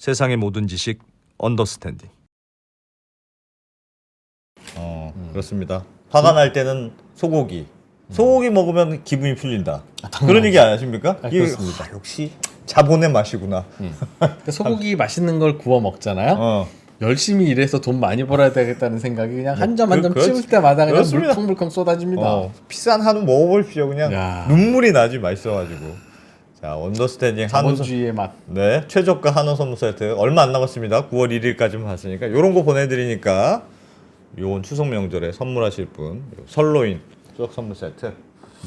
세상의 모든 지식 언더스탠딩. 그렇습니다. 화가 날 때는 소고기. 소고기 먹으면 기분이 풀린다. 그런 얘기 안 하십니까? 그렇습니다. 역시 자본의 맛이구나. 소고기 맛있는 걸 구워 먹잖아요. 열심히 일해서 돈 많이 벌어야 되겠다는 생각이 그냥 한 점 한 점 씹을 때마다 그냥 그렇습니다. 물컹물컹 쏟아집니다. 비싼 한우 먹어보십시오. 그냥 야. 눈물이 나지 맛있어가지고. 자, 언더스탠딩 한우 자본주의의 맛. 네, 최저가 한우 선물 세트 얼마 안 남았습니다. 9월 1일까지만 봤으니까 요런 거 보내드리니까 요번 추석 명절에 선물하실 분 설로인 추석 선물 세트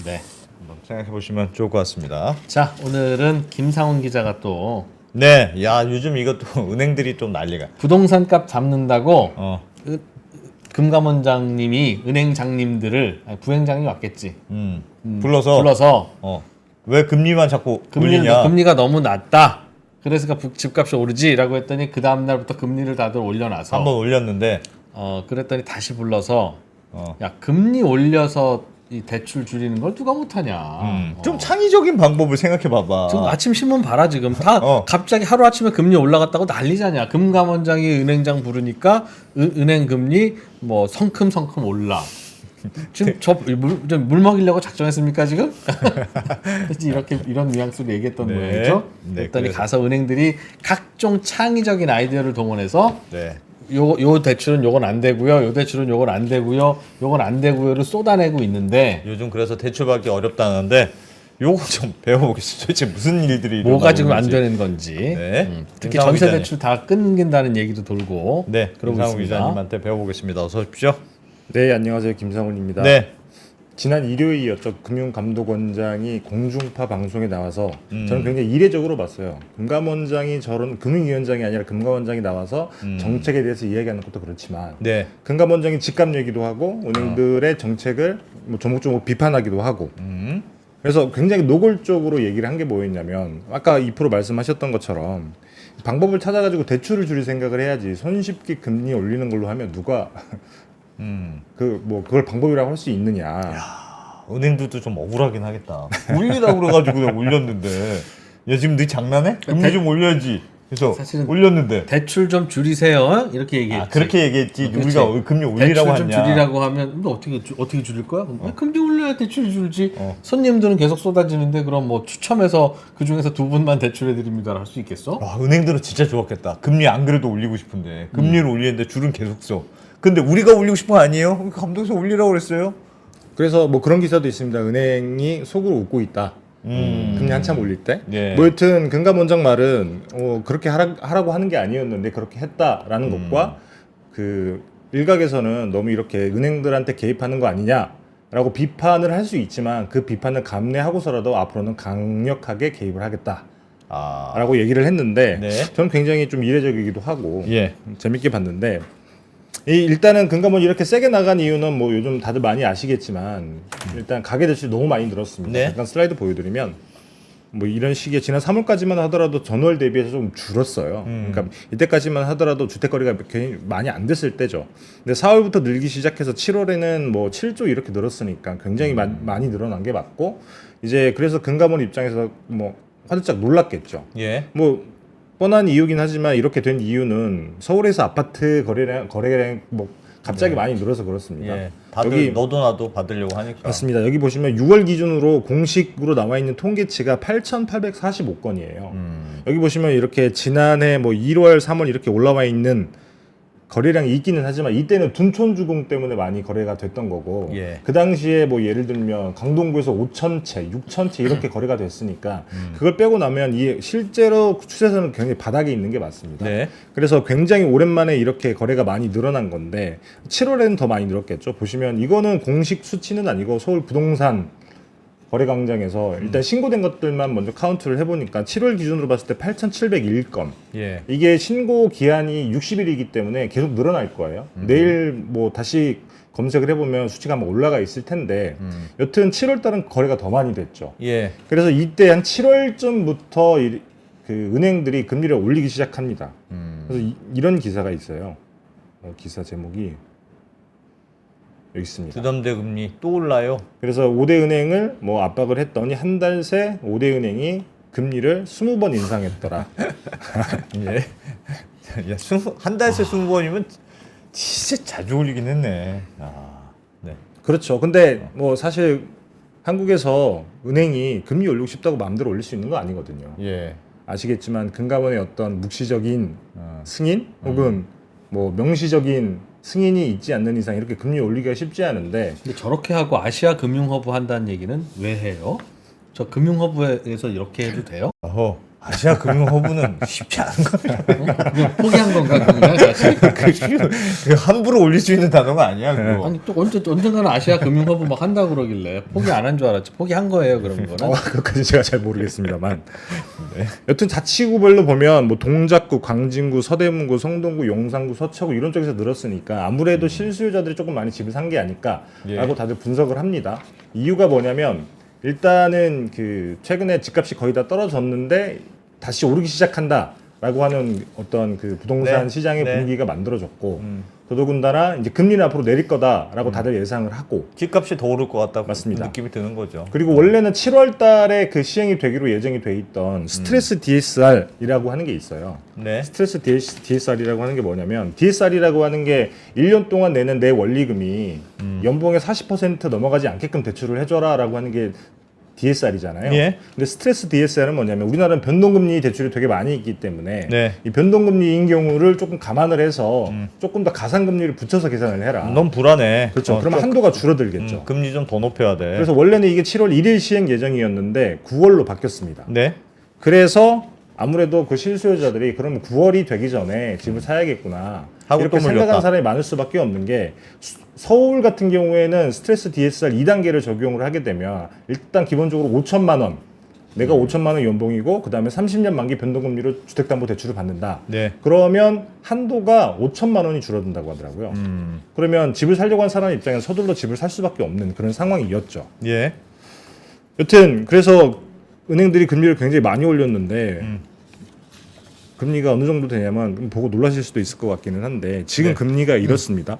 네. 한번 생각해 보시면 좋을 것 같습니다. 자, 오늘은 김상훈 기자가 또 네, 야 요즘 이것도 은행들이 좀 난리가. 부동산 값 잡는다고 어, 금감원장님이 은행장님들을 부행장이 왔겠지. 불러서 왜 금리만 자꾸 올리냐? 금리가 너무 낮다. 그래서 집값이 오르지라고 했더니 그 다음 날부터 금리를 다들 올려놔서 한번 올렸는데 그랬더니 다시 불러서 야 금리 올려서 이 대출 줄이는 걸 누가 못하냐. 좀 창의적인 방법을 생각해 봐봐. 지금 아침 신문 봐라 지금 다 갑자기 하루 아침에 금리 올라갔다고 난리잖냐. 금감원장이 은행장 부르니까 은행 금리 뭐 성큼성큼 올라. 지금 물 먹이려고 작정했습니까 지금? 이런 뉘앙스로 얘기했던 모양이죠. 네, 그랬더니 그래서. 가서 은행들이 각종 창의적인 아이디어를 동원해서 네. 요 대출은 요건 안 되고요. 요 대출은 요건 안 되고요. 요건 안 되고요를 쏟아내고 있는데 요즘 그래서 대출 받기 어렵다는데 요거 좀 배워보겠습니다. 도대체 무슨 일들이 뭐가 지금 안 일어나고 되는 건지. 네. 특히 김상우 전세 기자님. 대출 다 끊긴다는 얘기도 돌고. 네, 그러고 김상우 있습니다. 기자님한테 배워보겠습니다. 어서 오십시오. 네, 안녕하세요. 김상훈입니다. 네. 지난 일요일이었죠. 금융감독원장이 공중파 방송에 나와서 저는 굉장히 이례적으로 봤어요. 금감원장이 저런 금융위원장이 아니라 금감원장이 나와서 정책에 대해서 이야기하는 것도 그렇지만 네. 금감원장이 집값 얘기도 하고 은행들의 정책을 뭐 조목조목 비판하기도 하고 그래서 굉장히 노골적으로 얘기를 한 게 뭐였냐면 아까 2% 말씀하셨던 것처럼 방법을 찾아가지고 대출을 줄일 생각을 해야지 손쉽게 금리 올리는 걸로 하면 누가 그걸 방법이라고 할 수 있느냐. 은행들도 좀 억울하긴 하겠다. 올리라고 그래가지고 내가 올렸는데 야 지금 너 장난해? 금리 좀 올려야지. 그래서 사실은 올렸는데 대출 좀 줄이세요. 이렇게 얘기했지. 그렇게 얘기했지. 그렇지. 우리가 금리 올리라고 대출 좀 하냐. 줄이라고 하면 너 어떻게 줄일 거야? 금리 올려야 대출 줄지. 손님들은 계속 쏟아지는데 그럼 뭐 추첨해서 그 중에서 두 분만 대출해 드립니다. 할 수 있겠어? 와, 은행들은 진짜 좋았겠다. 금리 안 그래도 올리고 싶은데 금리를 올리는데 줄은 계속 써. 근데 우리가 올리고 싶은 거 아니에요? 감독에서 올리라고 그랬어요. 그래서 뭐 그런 기사도 있습니다. 은행이 속으로 웃고 있다. 금리 한참 올릴 때. 예. 뭐 여튼 금감원장 말은 그렇게 하라고 하는 게 아니었는데 그렇게 했다라는 것과 그 일각에서는 너무 이렇게 은행들한테 개입하는 거 아니냐라고 비판을 할 수 있지만 그 비판을 감내하고서라도 앞으로는 강력하게 개입을 하겠다라고 얘기를 했는데 네. 저는 굉장히 좀 이례적이기도 하고 예. 재밌게 봤는데 일단은 금감원이 이렇게 세게 나간 이유는 뭐 요즘 다들 많이 아시겠지만 일단 가계 대출이 너무 많이 늘었습니다. 네. 잠깐 슬라이드 보여드리면 뭐 이런 시기에 지난 3월까지만 하더라도 전월 대비해서 좀 줄었어요. 그러니까 이때까지만 하더라도 주택거래가 굉장히 많이 안 됐을 때죠. 근데 4월부터 늘기 시작해서 7월에는 뭐 7조 이렇게 늘었으니까 굉장히 많이 늘어난 게 맞고 이제 그래서 금감원 입장에서 뭐 화들짝 놀랐겠죠. 예. 뭐 뻔한 이유긴 하지만 이렇게 된 이유는 서울에서 아파트 거래량 뭐 갑자기 많이 늘어서 그렇습니다. 예. 다들 너도 나도 받으려고 하니까. 맞습니다. 여기 보시면 6월 기준으로 공식으로 나와 있는 통계치가 8,845건이에요. 여기 보시면 이렇게 지난해 뭐 1월, 3월 이렇게 올라와 있는 거래량이 있기는 하지만 이때는 둔촌주공 때문에 많이 거래가 됐던 거고 예. 그 당시에 뭐 예를 들면 강동구에서 5,000채, 6,000채 이렇게 거래가 됐으니까 그걸 빼고 나면 이 실제로 추세선은 굉장히 바닥에 있는 게 맞습니다. 네. 그래서 굉장히 오랜만에 이렇게 거래가 많이 늘어난 건데 7월에는 더 많이 늘었겠죠. 보시면 이거는 공식 수치는 아니고 서울 부동산 거래광장에서 일단 신고된 것들만 먼저 카운트를 해보니까 7월 기준으로 봤을 때 8,701건. 예. 이게 신고 기한이 60일이기 때문에 계속 늘어날 거예요. 내일 뭐 다시 검색을 해보면 수치가 한번 올라가 있을 텐데 여튼 7월 달은 거래가 더 많이 됐죠. 예. 그래서 이때 한 7월쯤부터 그 은행들이 금리를 올리기 시작합니다. 그래서 이런 기사가 있어요. 기사 제목이 여기 있습니다. 두담대 금리 또 올라요. 그래서 5대 은행을 뭐 압박을 했더니 한 달 새 5대 은행이 금리를 20번 인상했더라. 예. 야, 한 달새 20원이면 진짜 자주 올리긴 했네. 아, 네. 그렇죠. 근데 뭐 사실 한국에서 은행이 금리 올리고 싶다고 마음대로 올릴 수 있는 거 아니거든요. 예. 아시겠지만 금감원의 어떤 묵시적인 승인 혹은 뭐 명시적인 승인이 있지 않는 이상 이렇게 금리 올리기가 쉽지 않은데 근데 저렇게 하고 아시아 금융허브 한다는 얘기는 왜 해요? 저 금융허브에서 이렇게 해도 돼요? 어허, 아시아 금융허브는 쉽지 않은 겁니다. 그거 포기한 건가 그냥 사실? 그 함부로 올릴 수 있는 단어가 아니야. 그거. 아니 또 언젠가는 아시아 금융허브 막 한다 그러길래 포기 안 한 줄 알았지. 포기한 거예요 그런 거는. 그것까지 제가 잘 모르겠습니다만 여튼 자치구별로 보면 뭐 동작구, 광진구, 서대문구, 성동구, 용산구, 서초구 이런 쪽에서 늘었으니까 아무래도 실수요자들이 조금 많이 집을 산 게 아닐까라고 예. 다들 분석을 합니다. 이유가 뭐냐면 일단은 그 최근에 집값이 거의 다 떨어졌는데 다시 오르기 시작한다라고 하는 어떤 그 부동산 네. 시장의 네. 분위기가 만들어졌고 더더군다나 이제 금리는 앞으로 내릴 거다라고 다들 예상을 하고 집값이 더 오를 것 같다고 맞습니다. 느낌이 드는 거죠. 그리고 원래는 7월 달에 그 시행이 되기로 예정이 돼 있던 스트레스 DSR이라고 하는 게 있어요. 네. 스트레스 DSR이라고 하는 게 뭐냐면 DSR이라고 하는 게 1년 동안 내는 내 원리금이 연봉의 40% 넘어가지 않게끔 대출을 해줘라라고 하는 게 DSR이잖아요. 예. 근데 스트레스 DSR은 뭐냐면 우리나라는 변동금리 대출이 되게 많이 있기 때문에 네. 이 변동금리인 경우를 조금 감안을 해서 조금 더 가산금리를 붙여서 계산을 해라. 너무 불안해. 그렇죠. 그러면 한도가 줄어들겠죠. 금리 좀 더 높여야 돼. 그래서 원래는 이게 7월 1일 시행 예정이었는데 9월로 바뀌었습니다. 네. 그래서 아무래도 그 실수요자들이 그러면 9월이 되기 전에 집을 사야겠구나 하고 이렇게 또 물렸다. 생각하는 사람이 많을 수밖에 없는 게 서울 같은 경우에는 스트레스 DSR 2단계를 적용을 하게 되면 일단 기본적으로 5천만 원 내가 5천만 원 연봉이고 그 다음에 30년 만기 변동금리로 주택담보대출을 받는다. 네. 그러면 한도가 5천만 원이 줄어든다고 하더라고요. 그러면 집을 살려고 한 사람 입장에서 서둘러 집을 살 수밖에 없는 그런 상황이었죠. 예. 여튼 그래서 은행들이 금리를 굉장히 많이 올렸는데 금리가 어느 정도 되냐면 보고 놀라실 수도 있을 것 같기는 한데 지금 네. 금리가 이렇습니다.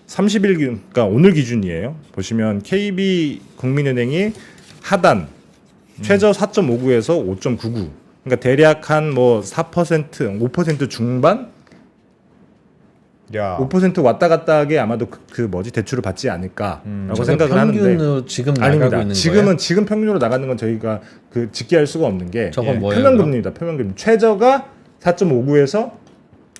30일 그러니까 오늘 기준이에요. 보시면 KB국민은행이 하단 최저 4.59에서 5.99. 그러니까 대략 한 뭐 4%, 5% 중반, 야. 5% 왔다 갔다 하게 아마도 그 뭐지 대출을 받지 않을까라고 생각을 하는데 평균으로 지금 나가고 아닙니다. 있는 지금은 거예요? 지금 평균으로 나가는 건 저희가 그 집계할 수가 없는 게 저건 뭐예요? 표면금리입니다. 표면금리 최저가 4.59에서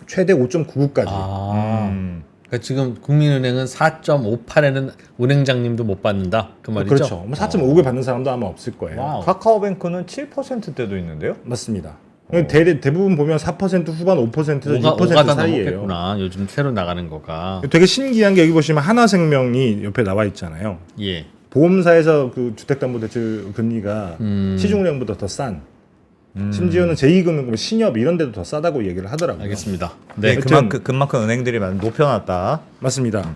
최대 5.99까지. 아, 음. 그러니까 지금 국민은행은 4.58에는 은행장님도 못 받는다 그 말이죠? 그렇죠. 뭐 4.59에 받는 사람도 아마 없을 거예요. 와우. 카카오뱅크는 7%대도 있는데요. 맞습니다. 대부분 보면 4% 후반 5%에서 6% 오가 다 사이예요. 넘었겠구나. 요즘 새로 나가는 거가. 되게 신기한 게 여기 보시면 하나생명이 옆에 나와 있잖아요. 예. 보험사에서 그 주택담보대출 금리가 시중은행보다 더 싼. 심지어는 제2금융, 신협 이런 데도 더 싸다고 얘기를 하더라고요. 알겠습니다. 네, 하여튼- 그만큼 은행들이 많이 높여놨다. 맞습니다.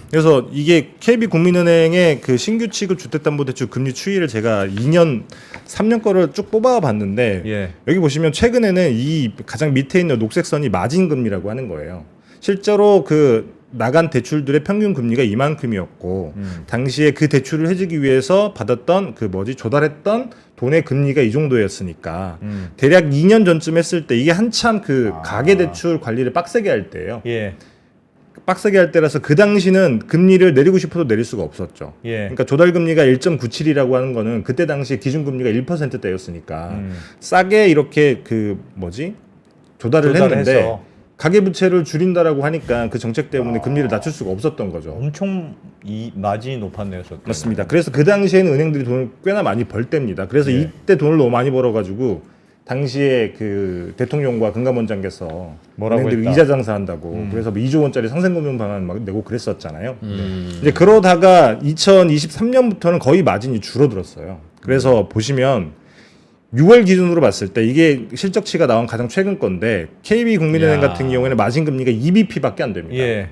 그래서 이게 KB국민은행의 그 신규 취급 주택담보대출 금리 추이를 제가 3년 거를 쭉 뽑아봤는데 예. 여기 보시면 최근에는 이 가장 밑에 있는 녹색 선이 마진금리라고 하는 거예요. 실제로 그 나간 대출들의 평균 금리가 이만큼이었고 당시에 그 대출을 해주기 위해서 받았던 그 조달했던 돈의 금리가 이 정도였으니까 대략 2년 전쯤 했을 때 이게 한참 그 가계 대출 관리를 빡세게 할 때예요. 예. 빡세게 할 때라서 그 당시는 금리를 내리고 싶어도 내릴 수가 없었죠. 예. 그러니까 조달 금리가 1.97이라고 하는 거는 그때 당시 기준 금리가 1%대였으니까 싸게 이렇게 조달을 했는데 해서 가계부채를 줄인다라고 하니까 그 정책 때문에 금리를 낮출 수가 없었던 거죠. 엄청 이 마진이 높았네요. 저 때는. 맞습니다. 그래서 그 당시에는 은행들이 돈을 꽤나 많이 벌 때입니다. 그래서 예. 이때 돈을 너무 많이 벌어가지고 당시에 그 대통령과 금감원장께서 뭐라고 은행들이 했다? 이자 장사한다고 그래서 뭐 2조 원짜리 상생금융 방안 막 내고 그랬었잖아요. 음. 이제 그러다가 2023년부터는 거의 마진이 줄어들었어요. 그래서 보시면 6월 기준으로 봤을 때 이게 실적치가 나온 가장 최근 건데 KB국민은행 야. 같은 경우에는 마진 금리가 2bp밖에 안 됩니다. 예.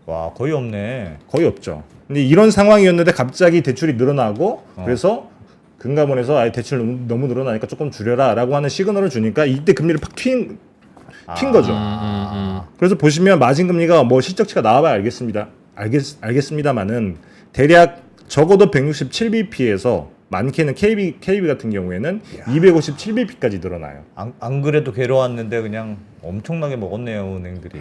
와, 거의 없네. 거의 없죠. 근데 이런 상황이었는데 갑자기 대출이 늘어나고 그래서 금감원에서 아예 대출 너무 늘어나니까 조금 줄여라라고 하는 시그널을 주니까 이때 금리를 팍 튄 거죠. 그래서 보시면 마진 금리가 뭐 실적치가 나와봐야 알겠습니다만은 대략 적어도 167bp에서 많게는 KB 같은 경우에는 257bp까지 늘어나요. 안 그래도 괴로웠는데 그냥 엄청나게 먹었네요 은행들이.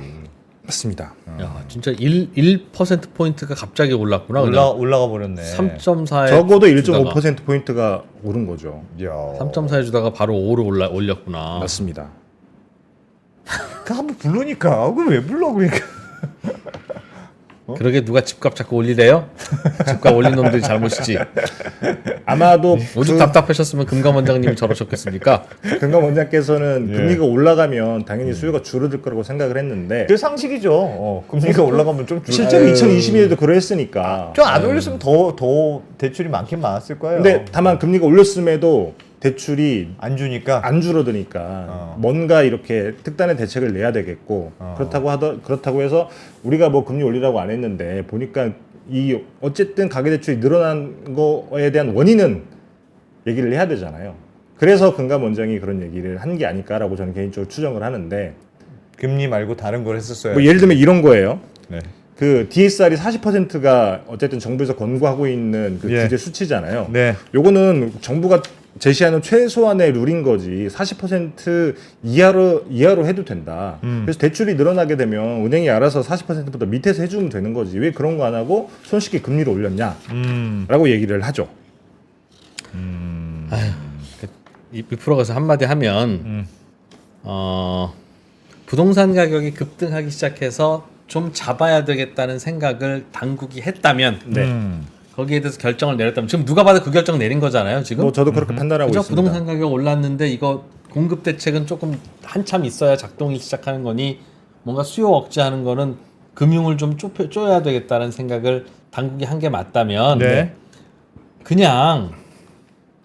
맞습니다. 야, 진짜 1% 포인트가 갑자기 올랐구나. 올라가 버렸네. 3.4에 적어도 1.5% 포인트가 오른 거죠. 야. 3.4에 주다가 바로 5로 올렸구나. 맞습니다. 그 한번 부르니까 그걸 왜 불러 그러니까. 그러게 누가 집값 자꾸 올리래요? 집값 올린 놈들이 잘못이지. 아마도 오죽 답답하셨으면 금감 원장님이 저러셨겠습니까? 금감 원장께서는 예. 금리가 올라가면 당연히 수요가 줄어들 거라고 생각을 했는데 그 상식이죠. 금리가 올라가면 좀 실제로 2022년에도 그러했으니까. 좀안 올렸으면 더 대출이 많긴 많았을 거예요. 근데 다만 금리가 올렸음에도 대출이 안 주니까. 안 줄어드니까 뭔가 이렇게 특단의 대책을 내야 되겠고 그렇다고 해서 우리가 뭐 금리 올리라고 안 했는데 보니까 이 어쨌든 가계대출이 늘어난 거에 대한 원인은 얘기를 해야 되잖아요. 그래서 금감 원장이 그런 얘기를 한 게 아닐까라고 저는 개인적으로 추정을 하는데 금리 말고 다른 걸 했었어요. 뭐 예를 들면 이런 거예요. 네. 그 DSR이 40%가 어쨌든 정부에서 권고하고 있는 그 예. 규제 수치잖아요. 네. 요거는 정부가 제시하는 최소한의 룰인 거지 40% 이하로 해도 된다. 그래서 대출이 늘어나게 되면 은행이 알아서 40%보다 밑에서 해주면 되는 거지. 왜 그런 거 안 하고 손쉽게 금리를 올렸냐라고 얘기를 하죠. 이 프로가서 한마디 하면 부동산 가격이 급등하기 시작해서 좀 잡아야 되겠다는 생각을 당국이 했다면 거기에 대해서 결정을 내렸다면 지금 누가 봐도 그 결정 내린 거잖아요. 지금 뭐 저도 그렇게 판단하고 그죠? 있습니다. 부동산 가격 올랐는데 이거 공급 대책은 조금 한참 있어야 작동이 시작하는 거니 뭔가 수요 억제하는 거는 금융을 좀 쪼야 되겠다는 생각을 당국이 한 게 맞다면 네. 그냥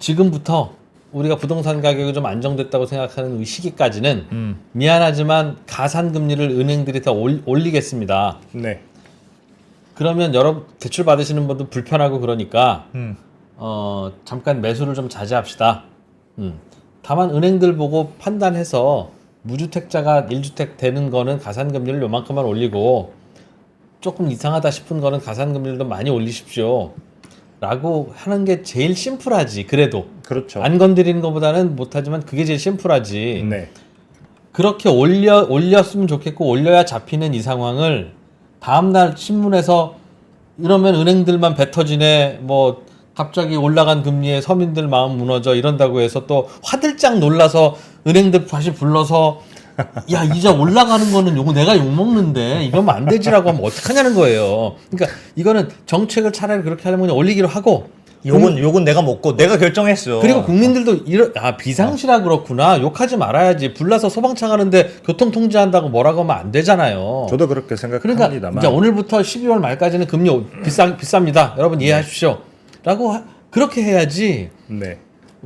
지금부터 우리가 부동산 가격이 좀 안정됐다고 생각하는 이 시기까지는 미안하지만 가산 금리를 은행들이 더 올리겠습니다. 네. 그러면 여러분 대출 받으시는 분도 불편하고 그러니까 잠깐 매수를 좀 자제합시다. 다만 은행들 보고 판단해서 무주택자가 1주택 되는 거는 가산금리를 요만큼만 올리고 조금 이상하다 싶은 거는 가산금리를 많이 올리십시오. 라고 하는 게 제일 심플하지. 그래도 그렇죠. 안 건드리는 것보다는 못하지만 그게 제일 심플하지. 네. 그렇게 올렸으면 좋겠고 올려야 잡히는 이 상황을 다음날 신문에서 이러면 은행들만 배 터지네 뭐 갑자기 올라간 금리에 서민들 마음 무너져 이런다고 해서 또 화들짝 놀라서 은행들 다시 불러서 야 이자 올라가는 거는 요거 내가 욕먹는데 이러면 안 되지라고 하면 어떡하냐는 거예요. 그러니까 이거는 정책을 차라리 그렇게 하려면 그냥 올리기로 하고 요건 내가 먹고 내가 결정했어. 그리고 국민들도 비상시라 그렇구나 욕하지 말아야지 불나서 소방차 가는데 교통 통제한다고 뭐라고 하면 안 되잖아요. 저도 그렇게 그러니까 생각합니다만. 이제 오늘부터 12월 말까지는 금리 비쌉니다. 여러분 이해하십시오. 라고 그렇게 해야지. 네.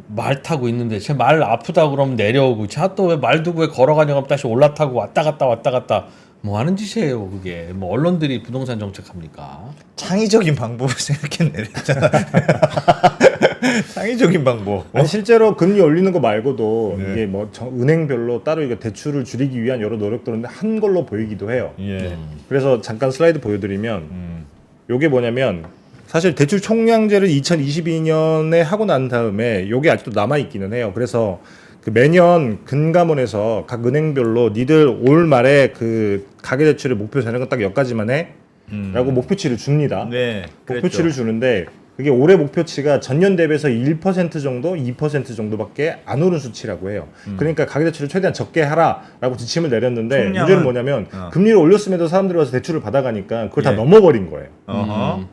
말 타고 있는데 제 말 아프다 그러면 내려오고 차 또 왜 말 두고 왜 걸어가냐고 하면 다시 올라타고 왔다 갔다 뭐 하는 짓이에요 그게. 뭐 언론들이 부동산 정책합니까? 창의적인 방법을 생각해내랬잖아. 창의적인 방법. 아니 실제로 금리 올리는 거 말고도 네. 이게 뭐 은행별로 따로 이거 대출을 줄이기 위한 여러 노력들은 한 걸로 보이기도 해요. 예. 그래서 잠깐 슬라이드 보여드리면 요게 뭐냐면 사실 대출 총량제를 2022년에 하고 난 다음에 요게 아직도 남아 있기는 해요. 그래서 그 매년 금감원에서 각 은행별로 니들 올 말에 그 가계대출의 목표 잔액은 딱 여기까지만 해라고 목표치를 줍니다. 네. 목표치를 주는데 그게 올해 목표치가 전년 대비해서 1% 정도, 2% 정도밖에 안 오른 수치라고 해요. 그러니까 가계대출을 최대한 적게 하라라고 지침을 내렸는데 총량은- 문제는 뭐냐면 금리를 올렸음에도 사람들이 와서 대출을 받아가니까 그걸 다 예. 넘어버린 거예요. 어허.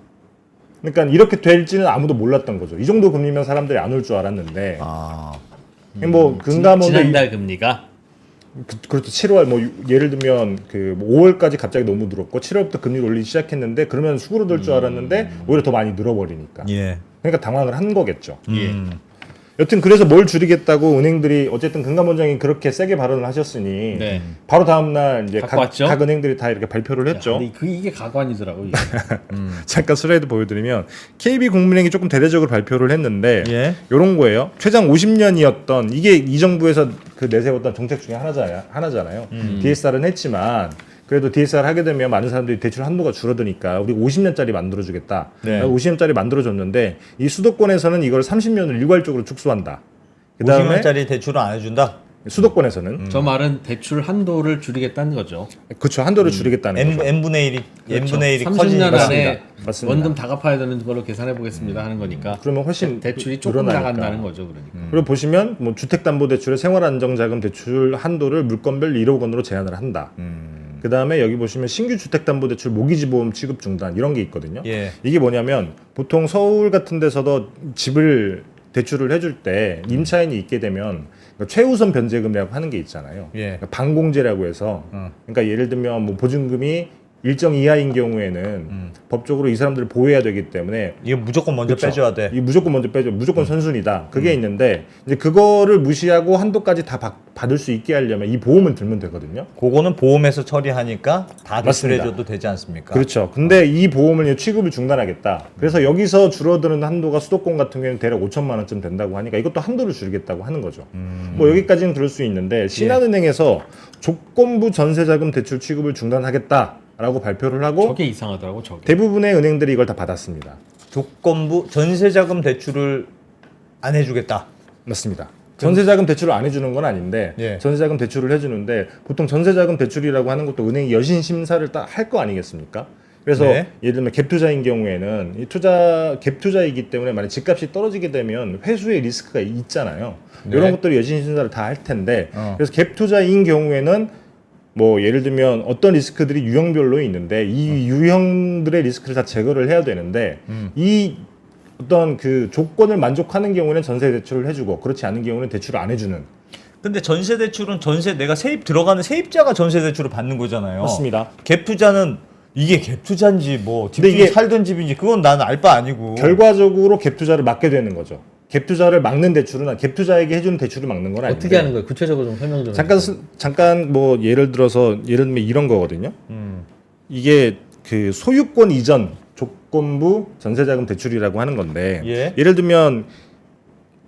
그러니까 이렇게 될지는 아무도 몰랐던 거죠. 이 정도 금리면 사람들이 안 올 줄 알았는데 아. 뭐 금감원도 지난달 금리가 그렇죠. 7월 뭐 예를 들면 그 5월까지 갑자기 너무 늘었고 7월부터 금리를 올리기 시작했는데 그러면 수그러들 줄 알았는데 오히려 더 많이 늘어버리니까. 예. 그러니까 당황을 한 거겠죠. 예. 여튼 그래서 뭘 줄이겠다고 은행들이 어쨌든 금감원장이 그렇게 세게 발언을 하셨으니 네. 바로 다음 날 이제 갖고 왔죠? 각 은행들이 다 이렇게 발표를 했죠. 근데 이게 가관이더라고 이게. 잠깐 슬라이드 보여드리면 KB국민은행이 조금 대대적으로 발표를 했는데 예. 이런 거예요. 최장 50년이었던 이게 이 정부에서 그 내세웠던 정책 중에 하나잖아요. DSR은 했지만 그래도 DSR 하게 되면 많은 사람들이 대출 한도가 줄어드니까 우리 50년짜리 만들어주겠다. 네. 50년짜리 만들어줬는데 이 수도권에서는 이걸 30년을 일괄적으로 축소한다. 그 다음에 50년짜리 대출을 안 해준다. 수도권에서는 저 말은 대출 한도를 줄이겠다는 거죠. 그렇죠. 한도를 줄이겠다는 거죠. n분의 1이 그렇죠. n분의 1이 30년 커지니까. 안에 맞습니다. 원금 다 갚아야 되는 걸로 계산해 보겠습니다 하는 거니까. 그러면 훨씬 대출이 조금 늘어나니까. 나간다는 거죠, 그러니까. 그리고 보시면 뭐 주택담보대출의 생활안정자금 대출 한도를 물건별 1억 원으로 제한을 한다. 그 다음에 여기 보시면 신규 주택담보대출 모기지보험 취급 중단 이런 게 있거든요. 예. 이게 뭐냐면 보통 서울 같은 데서도 집을 대출을 해줄 때 임차인이 있게 되면 최우선 변제금이라고 하는 게 있잖아요. 예. 그러니까 방공제라고 해서 그러니까 예를 들면 뭐 보증금이 일정 이하인 경우에는 법적으로 이 사람들을 보호해야 되기 때문에 이거 무조건 먼저 그쵸. 빼줘야 돼. 이 무조건 먼저 빼줘. 무조건 선순위다. 그게 있는데 이제 그거를 무시하고 한도까지 다 받을 수 있게 하려면 이 보험은 들면 되거든요. 그거는 보험에서 처리하니까 다 맞습니다. 대출해줘도 되지 않습니까? 그렇죠. 근데 이 보험을 이제 취급을 중단하겠다. 그래서 여기서 줄어드는 한도가 수도권 같은 경우에는 대략 5천만 원쯤 된다고 하니까 이것도 한도를 줄이겠다고 하는 거죠. 뭐 여기까지는 그럴 수 있는데 신한은행에서 조건부 전세자금 대출 취급을 중단하겠다라고 발표를 하고 저게 이상하더라고, 저게. 대부분의 은행들이 이걸 다 받았습니다. 조건부 전세자금 대출을 안 해주겠다. 맞습니다. 전세자금 대출을 안 해주는 건 아닌데 예. 전세자금 대출을 해주는데 보통 전세자금 대출이라고 하는 것도 은행이 여신 심사를 딱 할 거 아니겠습니까? 그래서 네. 예를 들면 갭투자인 경우에는 이 갭투자이기 때문에 만약 집값이 떨어지게 되면 회수의 리스크가 있잖아요. 네. 이런 것들이 여신 심사를 다 할 텐데 어. 그래서 갭투자인 경우에는 뭐 예를 들면 어떤 리스크들이 유형별로 있는데 이 유형들의 리스크를 다 제거를 해야 되는데 이 어떤 그 조건을 만족하는 경우는 전세 대출을 해주고 그렇지 않은 경우는 대출을 안 해주는. 근데 전세 대출은 전세 내가 세입 들어가는 세입자가 전세 대출을 받는 거잖아요. 맞습니다. 갭 투자는 이게 갭 투자인지 뭐 근데 집주인 이게 살던 집인지 그건 나는 알 바 아니고. 결과적으로 갭 투자를 막게 되는 거죠. 갭 투자를 막는 대출은 갭 투자에게 해주는 대출을 막는 건 아닌데. 어떻게 하는 거예요? 구체적으로 좀 설명 좀 잠깐 뭐 예를 들어서 예를 들면 이런 거거든요. 음. 이게 그 소유권 이전 조건부 전세자금 대출이라고 하는 건데 예. 예를 들면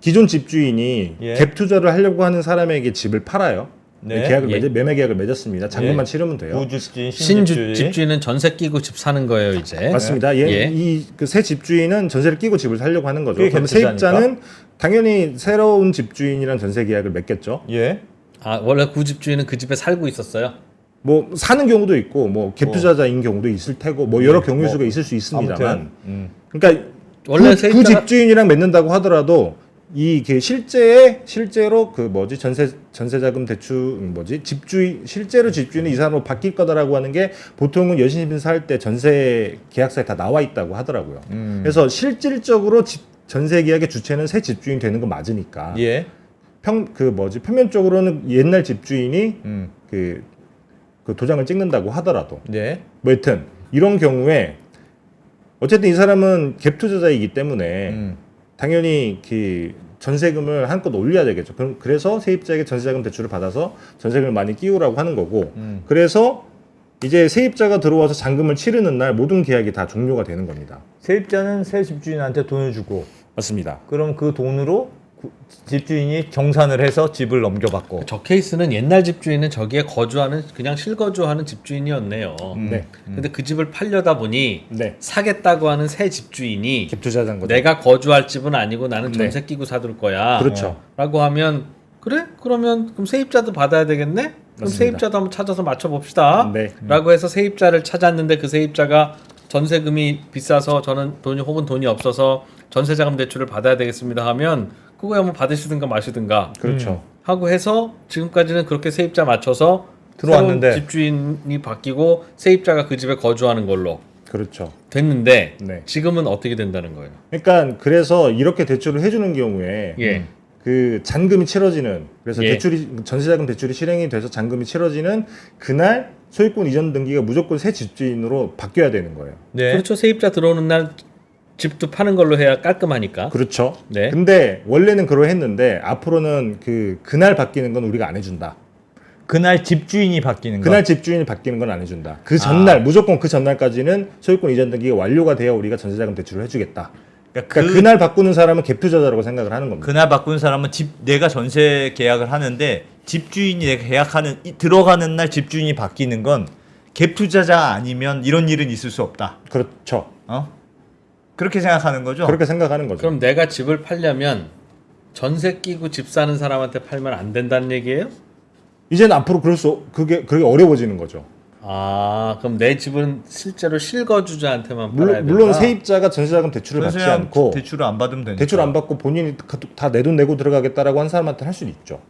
기존 집주인이 예. 갭 투자를 하려고 하는 사람에게 집을 팔아요. 네. 계약을 예. 매매 계약을 맺었습니다. 잔금만 예. 치르면 돼요. 구집주인, 신집주인. 집주인은 전세 끼고 집 사는 거예요, 이제. 맞습니다. 예. 이 그 새 집주인은 전세를 끼고 집을 살려고 하는 거죠. 그게 그럼 갭 투자니까? 세입자는 당연히 새로운 집주인이랑 전세 계약을 맺겠죠. 예. 아, 원래 구집주인은 그 집에 살고 있었어요? 뭐 사는 경우도 있고 뭐 갭 투자자인 경우도 있을 테고 뭐 여러 경우 수가 있을 수 있습니다만 아무튼, 그러니까 원래 그 세입자가- 집주인이랑 맺는다고 하더라도 이그 실제로 그 뭐지 전세자금 대출 뭐지 집주인 실제로 집주인이 이 사람으로 바뀔 거다라고 하는 게 보통은 여신심사 할 때 전세 계약서에 다 나와 있다고 하더라고요. 그래서 실질적으로 전세 계약의 주체는 새 집주인 되는 건 맞으니까 예. 표면적으로는 옛날 집주인이 음. 그 도장을 찍는다고 하더라도 네. 뭐 여튼 이런 경우에 어쨌든 이 사람은 갭 투자자이기 때문에 당연히 그 전세금을 한껏 올려야 되겠죠. 그래서 세입자에게 전세자금 대출을 받아서 전세금을 많이 끼우라고 하는 거고 그래서 이제 세입자가 들어와서 잔금을 치르는 날 모든 계약이 다 종료가 되는 겁니다. 세입자는 새 집주인한테 돈을 주고 맞습니다. 그럼 그 돈으로 집주인이 정산을 해서 집을 넘겨받고. 저 케이스는 옛날 집주인은 저기에 거주하는 그냥 실거주하는 집주인이었네요. 네. 근데 그 집을 팔려다 보니 네. 사겠다고 하는 새 집주인이 갭 투자자인 거죠. 내가 거주할 집은 아니고 나는 네. 전세 끼고 사둘 거야. 그렇죠. 라고 하면 그래? 그러면 그럼 세입자도 받아야 되겠네? 그럼 맞습니다. 세입자도 한번 찾아서 맞춰 봅시다. 네. 라고 해서 세입자를 찾았는데 그 세입자가 전세금이 비싸서 저는 돈이 없어서 전세자금 대출을 받아야 되겠습니다 하면 그거야 뭐 받으시든가 마시든가 그렇죠. 하고 해서 지금까지는 그렇게 세입자 맞춰서 들어왔는데. 새로운 집주인이 바뀌고 세입자가 그 집에 거주하는 걸로 그렇죠. 됐는데 네. 지금은 어떻게 된다는 거예요? 그러니까 그래서 이렇게 대출을 해주는 경우에 예. 그 잔금이 치러지는 그래서 예. 전세자금 대출이 실행이 돼서 잔금이 치러지는 그날 소유권 이전 등기가 무조건 새 집주인으로 바뀌어야 되는 거예요. 네. 그렇죠. 세입자 들어오는 날 집도 파는 걸로 해야 깔끔하니까. 그렇죠. 네. 근데 원래는 그러했는데 앞으로는 그날 바뀌는 건 우리가 안 해준다. 그날 집주인이 바뀌는 거. 그날 집주인이 바뀌는 건 안 해준다. 그 전날 무조건 그 전날까지는 소유권 이전 등기가 완료가 돼야 우리가 전세자금 대출을 해주겠다. 그러니까 그러니까 그날 바꾸는 사람은 갭 투자자라고 생각을 하는 겁니다. 그날 바꾼 사람은 내가 전세 계약을 하는데 집주인이 내가 계약하는 들어가는 날 집주인이 바뀌는 건 갭 투자자 아니면 이런 일은 있을 수 없다. 그렇죠. 그렇게 생각하는 거죠. 그렇게 생각하는 거죠. 그럼 내가 집을 팔려면 전세 끼고 집 사는 사람한테 팔면 안 된다는 얘기예요? 이제는 앞으로 그게 어려워지는 거죠. 아, 그럼 내 집은 실제로 실거주자한테만 팔아야 된다. 물론 세입자가 전세자금 대출을 받지 전세자금 않고 대출을 안 받으면 되니까. 대출 안 받고 본인이 다 내 돈 내고 들어가겠다라고 한 사람한테 할 수는 있죠.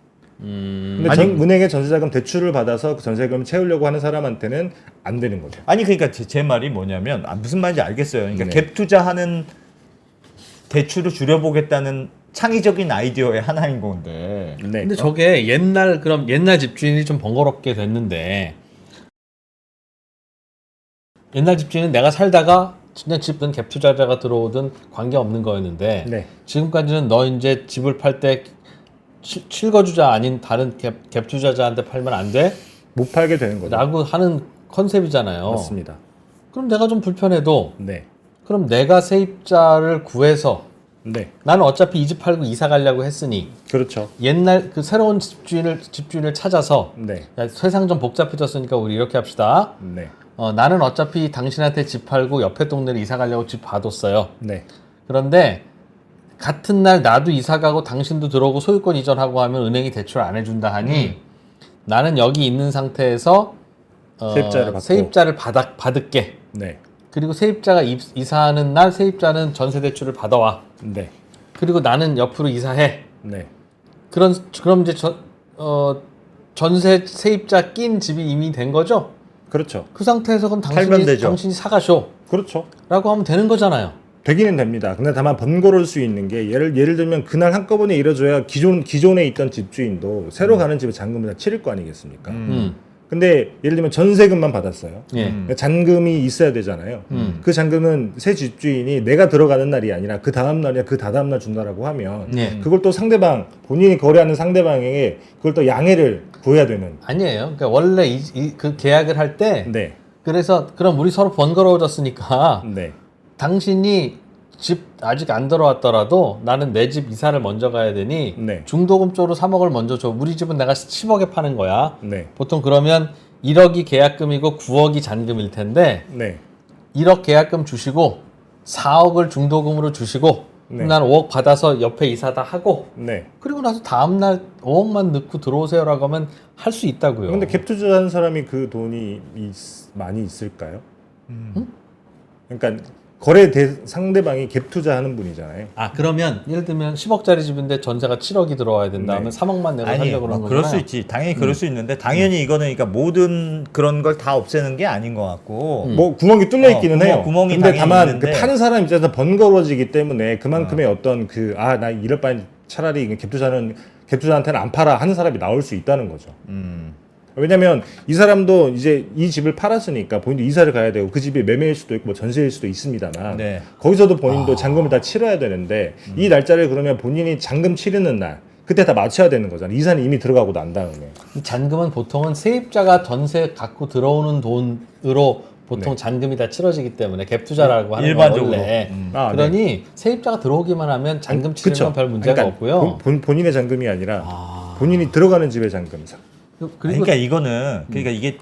근데 아니, 은행에 전세자금 대출을 받아서 그 전세금을 채우려고 하는 사람한테는 안 되는 거죠. 아니 그러니까 제 말이 뭐냐면 무슨 말인지 알겠어요. 그러니까 네. 갭 투자하는 대출을 줄여보겠다는 창의적인 아이디어의 하나인 건데. 네. 근데 저게 그럼 옛날 집주인이 좀 번거롭게 됐는데 옛날 집주인은 내가 살다가 그냥 집든 갭 투자자가 들어오든 관계 없는 거였는데 네. 지금까지는 너 이제 집을 팔 때 실거주자 아닌 다른 갭 투자자한테 팔면 안 돼? 못 팔게 되는 거죠. 라고 하는 컨셉이잖아요. 맞습니다. 그럼 내가 좀 불편해도 네. 그럼 내가 세입자를 구해서 네. 나는 어차피 이 집 팔고 이사 가려고 했으니 그렇죠. 옛날 그 새로운 집주인을 찾아서 네. 야, 세상 좀 복잡해졌으니까 우리 이렇게 합시다. 네. 나는 어차피 당신한테 집 팔고 옆에 동네를 이사 가려고 집 봐뒀어요. 네. 그런데 같은 날 나도 이사 가고 당신도 들어오고 소유권 이전하고 하면 은행이 대출 안 해준다 하니 나는 여기 있는 상태에서 세입자를 받을게. 네. 그리고 세입자가 이사하는 날 세입자는 전세 대출을 받아와. 네. 그리고 나는 옆으로 이사해. 네. 그럼 이제 전세 세입자 낀 집이 이미 된 거죠? 그렇죠. 그 상태에서 그럼 팔면 되죠. 당신이 사가쇼. 그렇죠. 라고 하면 되는 거잖아요. 되기는 됩니다. 근데 다만 번거로울 수 있는 게 예를 들면 그날 한꺼번에 이뤄줘야 기존에 있던 집주인도 새로 가는 집에 잔금을 다 치를 거 아니겠습니까? 근데 예를 들면 전세금만 받았어요. 예. 그러니까 잔금이 있어야 되잖아요. 그 잔금은 새 집주인이 내가 들어가는 날이 아니라 그 다음 날이나 그 다다음 날 준다라고 하면 예. 그걸 또 본인이 거래하는 상대방에게 그걸 또 양해를 구해야 되는. 아니에요. 그러니까 원래 그 계약을 할 때 네. 그래서 그럼 우리 서로 번거로워졌으니까 네. 당신이 집 아직 안 들어왔더라도 나는 내 집 이사를 먼저 가야 되니 네. 중도금 쪽으로 3억을 먼저 줘. 우리 집은 내가 10억에 파는 거야. 네. 보통 그러면 1억이 계약금이고 9억이 잔금일 텐데 네. 1억 계약금 주시고 4억을 중도금으로 주시고 네. 난 5억 받아서 옆에 이사 다 하고 네. 그리고 나서 다음날 5억만 넣고 들어오세요라고 하면 할 수 있다고요. 근데 갭 투자하는 사람이 그 돈이 많이 있을까요? 그러니까 상대방이 갭 투자하는 분이잖아요. 아 그러면 예를 들면 10억짜리 집인데 전세가 7억이 들어와야 된다 하면 네. 3억만 내고 아니 살려고 그러는 뭐 거잖아요. 그럴 수 있지. 당연히 그럴 수 있는데 당연히 이거는 그러니까 모든 그런 걸 다 없애는 게 아닌 것 같고. 뭐 구멍이 뚫려 있기는 해요. 구멍이 근데 당연히 다만 있는데. 그 파는 사람 입장에서 번거로워지기 때문에 그만큼의 어떤 나 이럴 바엔 차라리 갭 투자한테는 안 팔아 하는 사람이 나올 수 있다는 거죠. 왜냐면 이 사람도 이제 이 집을 팔았으니까 본인도 이사를 가야 되고 그 집이 매매일 수도 있고 뭐 전세일 수도 있습니다만 네. 거기서도 본인도 잔금을 다 치러야 되는데 이 날짜를 그러면 본인이 잔금 치르는 날 그때 다 맞춰야 되는 거잖아요. 이사는 이미 들어가고 난 다음에. 이 잔금은 보통은 세입자가 전세 갖고 들어오는 돈으로 보통 네. 잔금이 다 치러지기 때문에 갭 투자라고 하는 일반적으로. 건 원래 아, 그러니 세입자가 들어오기만 하면 잔금 치르는 그쵸. 건 별 문제가 그러니까 없고요. 본인의 잔금이 아니라 본인이 들어가는 집의 잔금. 그리고 그러니까 이거는 그러니까 이게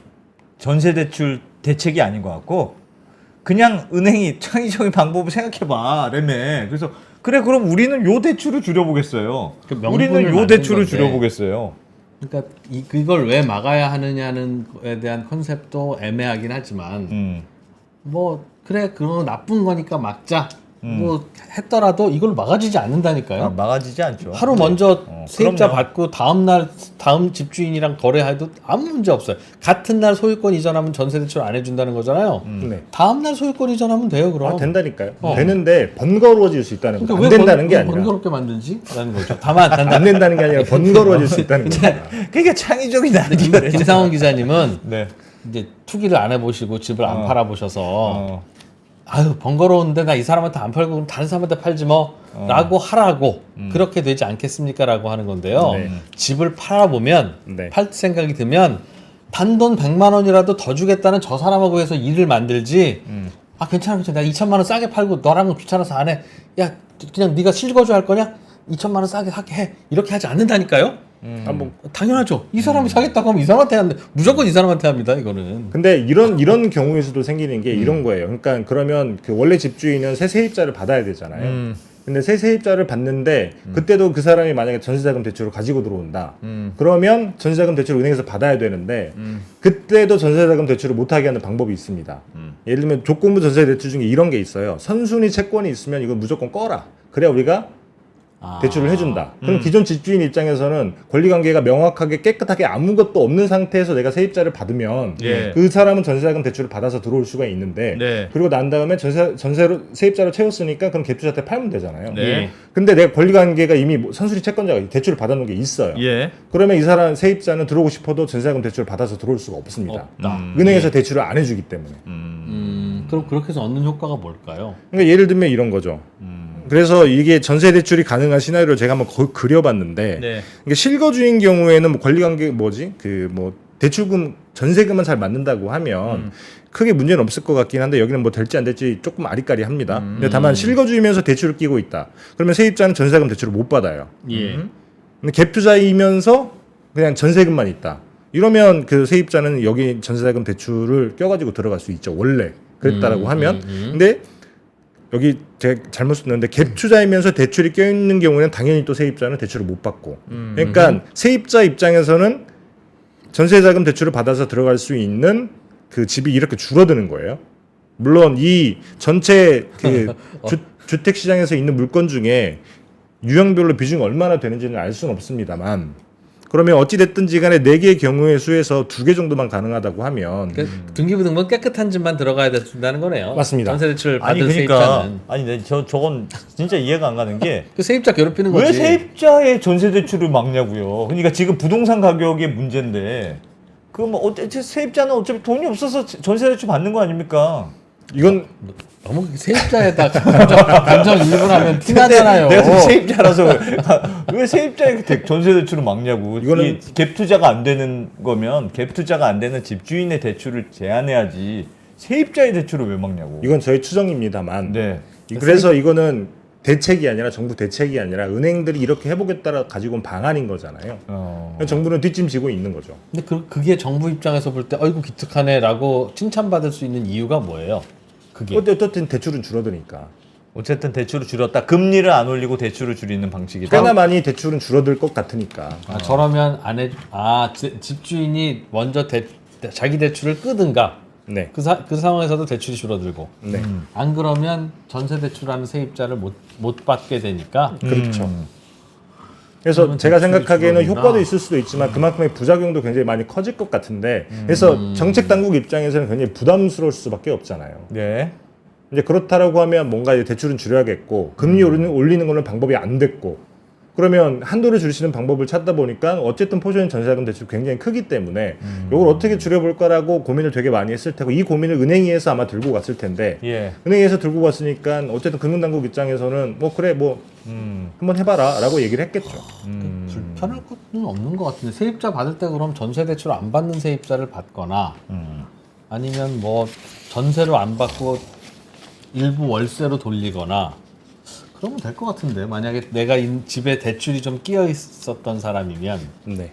전세 대출 대책이 아닌 것 같고 그냥 은행이 창의적인 방법을 생각해봐 레메. 그래서 그래 그럼 우리는 요 대출을 줄여보겠어요. 그 명분을 우리는 요 만든 대출을 건데. 줄여보겠어요. 그러니까 이걸 왜 막아야 하느냐는 거에 대한 컨셉도 애매하긴 하지만 뭐 그래 그거 나쁜 거니까 막자 뭐 했더라도 이걸 막아지지 않는다니까요. 막아지지 않죠. 하루 먼저 세입자 그럼요. 받고 다음 집주인이랑 거래해도 아무 문제 없어요. 같은 날 소유권 이전하면 전세 대출 안 해준다는 거잖아요. 네. 다음 날 소유권 이전하면 돼요, 그럼. 된다니까요. 되는데 번거로워질 수 있다는 거죠. 그러니까 안 된다는 게 왜 아니라. 번거롭게 만들지? 라는 거죠. 다만 안 된다는 게 아니라 번거로워질 수 있다는 거죠. 그러니까 창의적인 아이디어. 김상원 기자님은 네. 이제 투기를 안 해보시고 집을 안 팔아보셔서 아유 번거로운데 나 이 사람한테 안 팔고 그럼 다른 사람한테 팔지 뭐 라고 하라고 그렇게 되지 않겠습니까 라고 하는 건데요. 네. 집을 팔아보면 네. 팔 생각이 들면 단돈 100만 원이라도 더 주겠다는 저 사람하고 해서 일을 만들지 아 괜찮아 내가 2천만 원 싸게 팔고 너랑은 귀찮아서 안 해. 야 그냥 네가 실거주 할 거냐? 2천만 원 싸게 하게 해. 이렇게 하지 않는다니까요. 한번 당연하죠. 이 사람이 사겠다고 하면 이 사람한테 합니다. 무조건 이 사람한테 합니다. 이거는. 근데 이런 경우에서도 생기는 게 이런 거예요. 그러니까 그러면 그 원래 집주인은 새 세입자를 받아야 되잖아요. 근데 새 세입자를 받는데 그때도 그 사람이 만약에 전세자금 대출을 가지고 들어온다. 그러면 전세자금 대출을 은행에서 받아야 되는데 그때도 전세자금 대출을 못하게 하는 방법이 있습니다. 예를 들면 조건부 전세 대출 중에 이런 게 있어요. 선순위 채권이 있으면 이건 무조건 꺼라. 그래야 우리가 대출을 해준다. 그럼 기존 집주인 입장에서는 권리관계가 명확하게 깨끗하게 아무것도 없는 상태에서 내가 세입자를 받으면 예. 그 사람은 전세자금 대출을 받아서 들어올 수가 있는데 네. 그리고 난 다음에 전세로 세입자로 채웠으니까 그럼 갭투자한테 팔면 되잖아요. 네. 근데 내가 권리관계가 이미 선순위 채권자가 대출을 받아놓은 게 있어요. 예. 그러면 이 사람 세입자는 들어오고 싶어도 전세자금 대출을 받아서 들어올 수가 없습니다. 은행에서 대출을 안 해주기 때문에. 그럼 그렇게 해서 얻는 효과가 뭘까요? 그러니까 예를 들면 이런 거죠. 그래서 이게 전세 대출이 가능한 시나리오를 제가 한번 그려봤는데 네. 이게 실거주인 경우에는 뭐 권리관계 뭐지 그 뭐 대출금 전세금은 잘 맞는다고 하면 크게 문제는 없을 것 같긴 한데 여기는 뭐 될지 안 될지 조금 아리까리합니다. 근데 다만 실거주이면서 대출을 끼고 있다. 그러면 세입자는 전세자금 대출을 못 받아요. 예. 근데 갭투자이면서 그냥 전세금만 있다. 이러면 그 세입자는 여기 전세자금 대출을 껴가지고 들어갈 수 있죠. 원래 그랬다라고 하면. 근데 여기 제가 잘못 썼는데 갭 투자이면서 대출이 껴있는 경우에는 당연히 또 세입자는 대출을 못 받고 그러니까 세입자 입장에서는 전세자금 대출을 받아서 들어갈 수 있는 그 집이 이렇게 줄어드는 거예요. 물론 이 전체 그 주택 시장에서 있는 물건 중에 유형별로 비중이 얼마나 되는지는 알 수는 없습니다만 그러면 어찌됐든지 간에 4개의 경우의 수에서 2개 정도만 가능하다고 하면 등기부등본 깨끗한 집만 들어가야 된다는 거네요. 맞습니다. 전세 대출 아니 받은 그러니까 세입자는 아니 네, 저건 진짜 이해가 안 가는 게 그 세입자 괴롭히는 왜 거지. 세입자의 전세 대출을 막냐고요. 그러니까 지금 부동산 가격의 문제인데 그 뭐 어차피 세입자는 어차피 돈이 없어서 전세 대출 받는 거 아닙니까? 이건 너무 세입자에다 감정 이입을 하면 티나잖아요. 내가 지금 세입자라서 왜 세입자의 전세 대출을 막냐고. 이거는 갭 투자가 안 되는 거면 갭 투자가 안 되는 집주인의 대출을 제한해야지 세입자의 대출을 왜 막냐고. 이건 저의 추정입니다만 네. 그래서 이거는 대책이 아니라 정부 대책이 아니라 은행들이 이렇게 해보겠다 가지고 온 방안인 거잖아요. 정부는 뒷짐지고 있는 거죠. 근데 그게 정부 입장에서 볼 때 어이구 기특하네라고 칭찬받을 수 있는 이유가 뭐예요? 그게 어쨌든 대출은 줄어드니까. 어쨌든 대출을 줄였다. 금리를 안 올리고 대출을 줄이는 방식이다. 꽤나 많이 대출은 줄어들 것 같으니까. 저러면 집주인이 먼저 자기 대출을 끄든가 네. 그 상황에서도 대출이 줄어들고 네. 안 그러면 전세 대출하는 세입자를 못 받게 되니까 그렇죠. 그래서 제가 생각하기에는 효과도 있을 수도 있지만 그만큼의 부작용도 굉장히 많이 커질 것 같은데 그래서 정책 당국 입장에서는 굉장히 부담스러울 수밖에 없잖아요. 네. 이제 그렇다라고 하면 뭔가 이제 대출은 줄여야겠고 금리 올리는 거는 방법이 안 됐고 그러면 한도를 줄이시는 방법을 찾다 보니까 어쨌든 포션인 전세자금 대출이 굉장히 크기 때문에 이걸 어떻게 줄여볼까라고 고민을 되게 많이 했을 테고 이 고민을 은행위에서 아마 들고 갔을 텐데 예. 은행에서 들고 갔으니까 어쨌든 금융당국 입장에서는 뭐 그래 뭐 한번 해봐라라고 얘기를 했겠죠. 불편할 것은 없는 것 같은데 세입자 받을 때 그럼 전세 대출 안 받는 세입자를 받거나 아니면 뭐 전세로 안 받고 일부 월세로 돌리거나 그러면 될 것 같은데 만약에 내가 집에 대출이 좀 끼어 있었던 사람이면 네.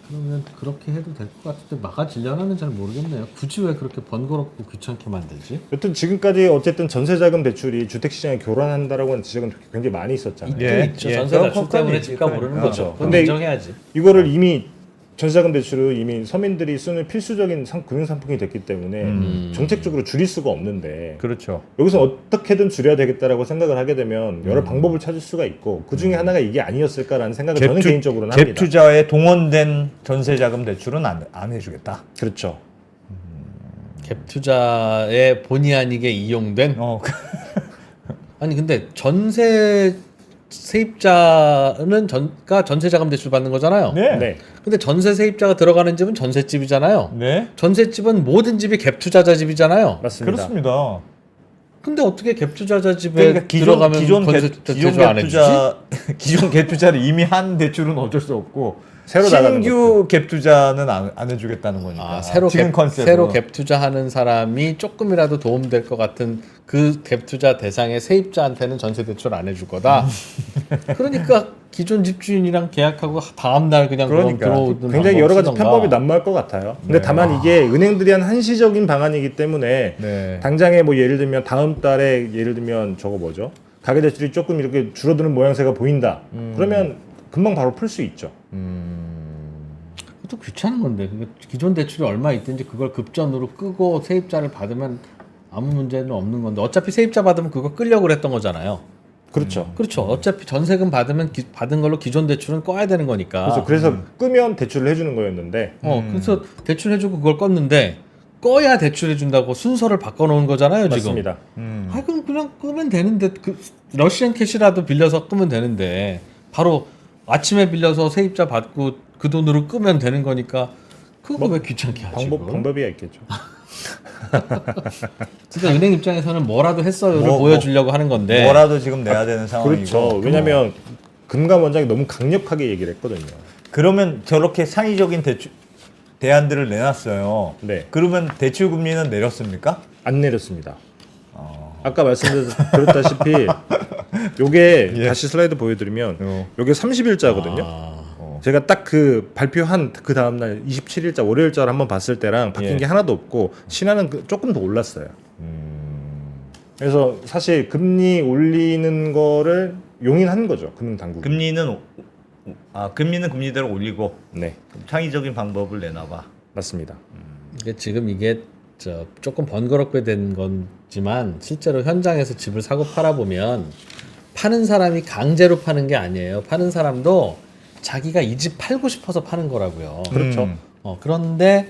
그러면 그렇게 해도 될 것 같은데 막아지려나는 잘 모르겠네요. 굳이 왜 그렇게 번거롭고 귀찮게 만들지? 여튼 지금까지 어쨌든 전세자금 대출이 주택시장에 교란한다라고 하는 지적은 굉장히 많이 있었잖아요. 예. 있죠. 예. 전세 대출 그건 때문에 있지. 집값 그래. 오르는 그렇죠. 거죠. 그건 근데 인정해야지. 이거를 이미 전세자금 대출을 이미 서민들이 쓰는 필수적인 금융상품이 됐기 때문에 정책적으로 줄일 수가 없는데 그렇죠. 여기서 어떻게든 줄여야 되겠다라고 생각을 하게 되면 여러 방법을 찾을 수가 있고 그 중에 하나가 이게 아니었을까라는 생각을 저는 개인적으로는 합니다. 갭 투자에 동원된 전세자금 대출은 안 해주겠다. 그렇죠. 갭 투자에 본의 아니게 이용된 아니 근데 전세 세입자는 전세자금 대출 받는 거잖아요. 네. 네. 근데 전세 세입자가 들어가는 집은 전셋집이잖아요. 네. 전셋집은 모든 집이 갭 투자자 집이잖아요. 맞습니다. 그렇습니다. 근데 어떻게 갭 투자자 집에 그러니까 들어가면 전세 대출 안 해주지? 기존 갭 투자를 이미 한 대출은 어쩔 수 없고 새로 나가는 신규 갭 투자는 안 해주겠다는 거니까. 지금 컨셉 새로 갭 투자하는 사람이 조금이라도 도움될 것 같은 그 갭 투자 대상의 세입자한테는 전세 대출 안 해줄 거다. 그러니까 기존 집주인이랑 계약하고 다음 날 그냥 그러니까 들어오든 굉장히 여러 가지 쓰던가. 편법이 난무할 것 같아요. 근데 다만 이게 은행들이 한 한시적인 방안이기 때문에 네. 당장에 뭐 예를 들면 다음 달에 예를 들면 저거 뭐죠? 가계 대출이 조금 이렇게 줄어드는 모양새가 보인다. 그러면 금방 바로 풀 수 있죠. 그것도 귀찮은 건데 그게 기존 대출이 얼마 있든지 그걸 급전으로 끄고 세입자를 받으면 아무 문제는 없는 건데 어차피 세입자 받으면 그거 끌려고 그랬던 거잖아요. 그렇죠. 그렇죠. 어차피 전세금 받으면 받은 걸로 기존 대출은 꺼야 되는 거니까. 그래서 끄면 대출을 해주는 거였는데 그래서 대출해주고 그걸 껐는데 꺼야 대출해준다고 순서를 바꿔놓은 거잖아요 지금. 맞습니다. 아 그럼 그냥 끄면 되는데 그 러시안 캐시라도 빌려서 끄면 되는데 바로 아침에 빌려서 세입자 받고 그 돈으로 끄면 되는 거니까 그거 왜 귀찮게 하지? 방법이 있겠죠. 그러니까 은행 입장에서는 뭐라도 했어요를 뭐, 보여주려고 하는 건데 뭐라도 지금 내야 되는 상황이고. 그렇죠. 왜냐하면 금감원장이 너무 강력하게 얘기를 했거든요. 그러면 저렇게 창의적인 대안들을 내놨어요. 네. 그러면 대출 금리는 내렸습니까? 안 내렸습니다. 아까 말씀드렸다시피 요게 다시 슬라이드 보여드리면 요게 30일자거든요. 제가 딱 그 발표한 그 다음날 27일자 월요일자를 한번 봤을 때랑 바뀐 게 하나도 없고 신한은 조금 더 올랐어요. 그래서 사실 금리 올리는 거를 용인한 거죠. 금융당국이. 금리는 금리대로 올리고 네, 창의적인 방법을 내놔봐. 맞습니다. 이게 조금 번거롭게 된 거지만 실제로 현장에서 집을 사고 팔아보면 파는 사람이 강제로 파는 게 아니에요. 파는 사람도 자기가 이 집 팔고 싶어서 파는 거라고요. 그렇죠. 그런데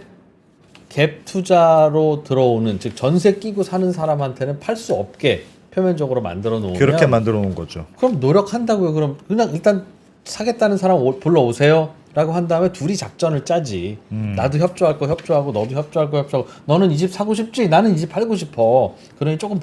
갭 투자로 들어오는 즉 전세 끼고 사는 사람한테는 팔 수 없게 표면적으로 만들어 놓으면 그렇게 만들어 놓은 거죠. 그럼 노력한다고요. 그럼 그냥 일단 사겠다는 사람 불러오세요 라고 한 다음에 둘이 작전을 짜지. 나도 협조할 거 협조하고 너도 협조할 거 협조하고 너는 이 집 사고 싶지? 나는 이 집 팔고 싶어. 그러니 조금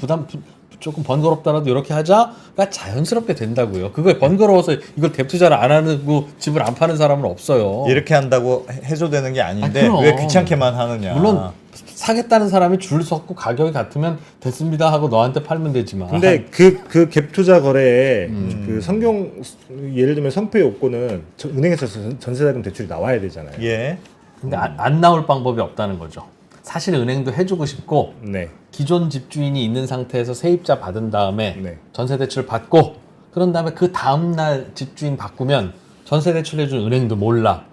번거롭더라도 이렇게 하자가 자연스럽게 된다고요. 그거에 번거로워서 이걸 갭 투자를 안 하고 집을 안 파는 사람은 없어요. 이렇게 한다고 해소되는 게 아닌데 그럼. 왜 귀찮게만 하느냐. 물론 사겠다는 사람이 줄 섰고 가격이 같으면 됐습니다 하고 너한테 팔면 되지만. 근데 그 갭 투자 거래에 그 성경 예를 들면 성표의 요건은 은행에서 전세자금 대출이 나와야 되잖아요. 예. 근데 안 나올 방법이 없다는 거죠. 사실 은행도 해주고 싶고 네. 기존 집주인이 있는 상태에서 세입자 받은 다음에 네. 전세 대출 받고 그런 다음에 그 다음 날 집주인 바꾸면 전세 대출 해준 은행도 몰라.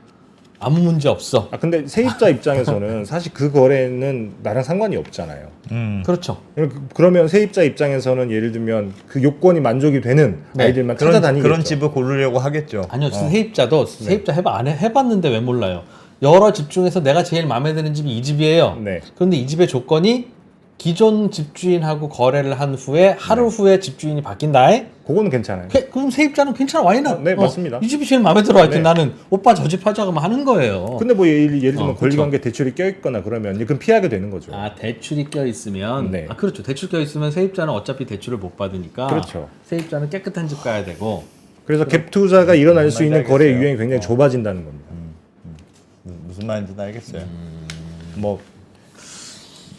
아무 문제 없어. 근데 세입자 입장에서는 사실 그 거래는 나랑 상관이 없잖아요. 그렇죠. 그러면 세입자 입장에서는 예를 들면 그 요건이 만족이 되는 네. 아이들만 찾아다니겠죠. 그런 집을 고르려고 하겠죠. 아니요, 세입자도 세입자 안 해봤는데 왜 몰라요? 여러 집 중에서 내가 제일 마음에 드는 집이 이 집이에요. 네. 그런데 이 집의 조건이 기존 집주인하고 거래를 한 후에 하루 후에 집주인이 바뀐다. 그거는 괜찮아요. 그럼 세입자는 괜찮아. 와이나. 네, 맞습니다. 이 집이 제일 마음에 들어. 하여튼 네. 나는 오빠 저 집 하자고 하는 거예요. 근데 뭐 예를 들면 그렇죠. 권리관계 대출이 껴있거나 그러면 그럼 피하게 되는 거죠. 대출이 껴 있으면 네. 그렇죠. 대출 껴 있으면 세입자는 어차피 대출을 못 받으니까 그렇죠. 세입자는 깨끗한 집 가야 되고 그래서 갭 투자가 일어날 수 있는 알겠어요. 거래 유형이 굉장히 좁아진다는 겁니다. 무슨 말인지는 알겠어요. 뭐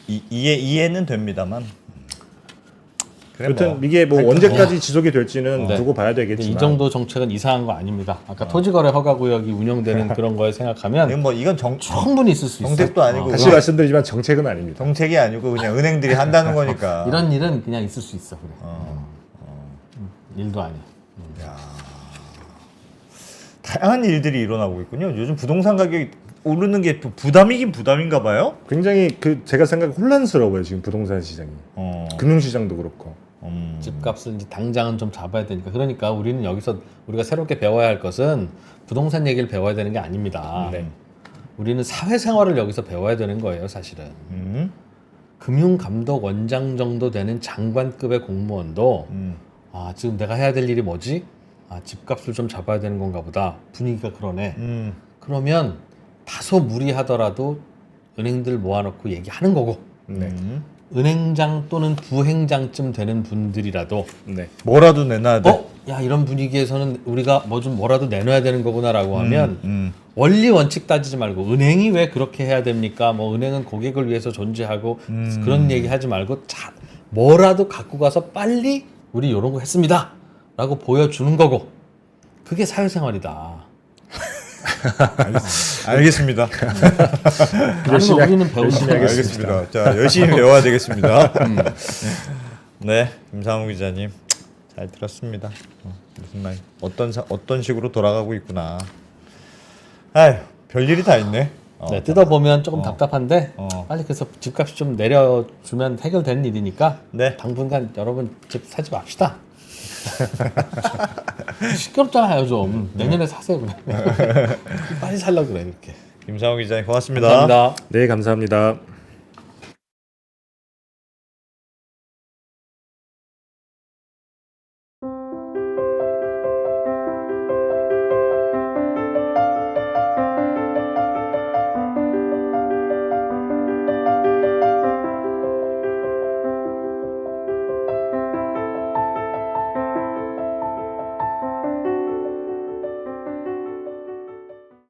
이해는 됩니다만. 그래, 여튼 이게 뭐 언제까지 지속이 될지는 네. 두고 봐야 근데 되겠지만 이 정도 정책은 이상한 거 아닙니다. 아까 토지거래 허가구역이 운영되는 그런 거에 생각하면 이건 충분히 있을 수 있어요. 정책도 아니고 다시 말씀드리지만 정책은 아닙니다. 정책이 아니고 그냥 은행들이 한다는 거니까. 이런 일은 그냥 있을 수 있어. 그래. 일도 아니야. 다양한 일들이 일어나고 있군요. 요즘 부동산 가격이 오르는 게 부담이긴 부담인가 봐요. 굉장히 제가 생각에 혼란스러워요 지금 부동산 시장이. 금융시장도 그렇고. 집값을 이제 당장은 좀 잡아야 되니까. 그러니까 우리는 여기서 우리가 새롭게 배워야 할 것은 부동산 얘기를 배워야 되는 게 아닙니다. 네. 우리는 사회생활을 여기서 배워야 되는 거예요, 사실은. 금융감독원장 정도 되는 장관급의 공무원도 지금 내가 해야 될 일이 뭐지? 집값을 좀 잡아야 되는 건가 보다. 분위기가 그러네. 그러면 다소 무리하더라도 은행들 모아놓고 얘기하는 거고. 네. 은행장 또는 부행장쯤 되는 분들이라도 네. 뭐라도 내놔야 돼. 야 이런 분위기에서는 우리가 뭐라도 내놔야 되는 거구나라고 하면 원리 원칙 따지지 말고 은행이 왜 그렇게 해야 됩니까? 뭐 은행은 고객을 위해서 존재하고 그런 얘기 하지 말고 뭐라도 갖고 가서 빨리 우리 이런 거 했습니다라고 보여주는 거고 그게 사회생활이다. 알겠습니다. 아니면 우리는 배우는 열심히 거야. 알겠습니다. 자, 열심히 배워야 되겠습니다. 네, 김상우 기자님 잘 들었습니다. 무슨 말, 어떤 식으로 돌아가고 있구나. 아휴, 별일이 다 있네. 네, 뜯어보면 조금 답답한데 어. 빨리 그래서 집값이 좀 내려주면 해결되는 일이니까 네. 당분간 여러분 집 사지 맙시다. 시끄럽잖아요 좀. 내년에 사세요 그냥. 빨리 살려고 그래 이렇게. 김상우 기자님 고맙습니다. 감사합니다. 네, 감사합니다.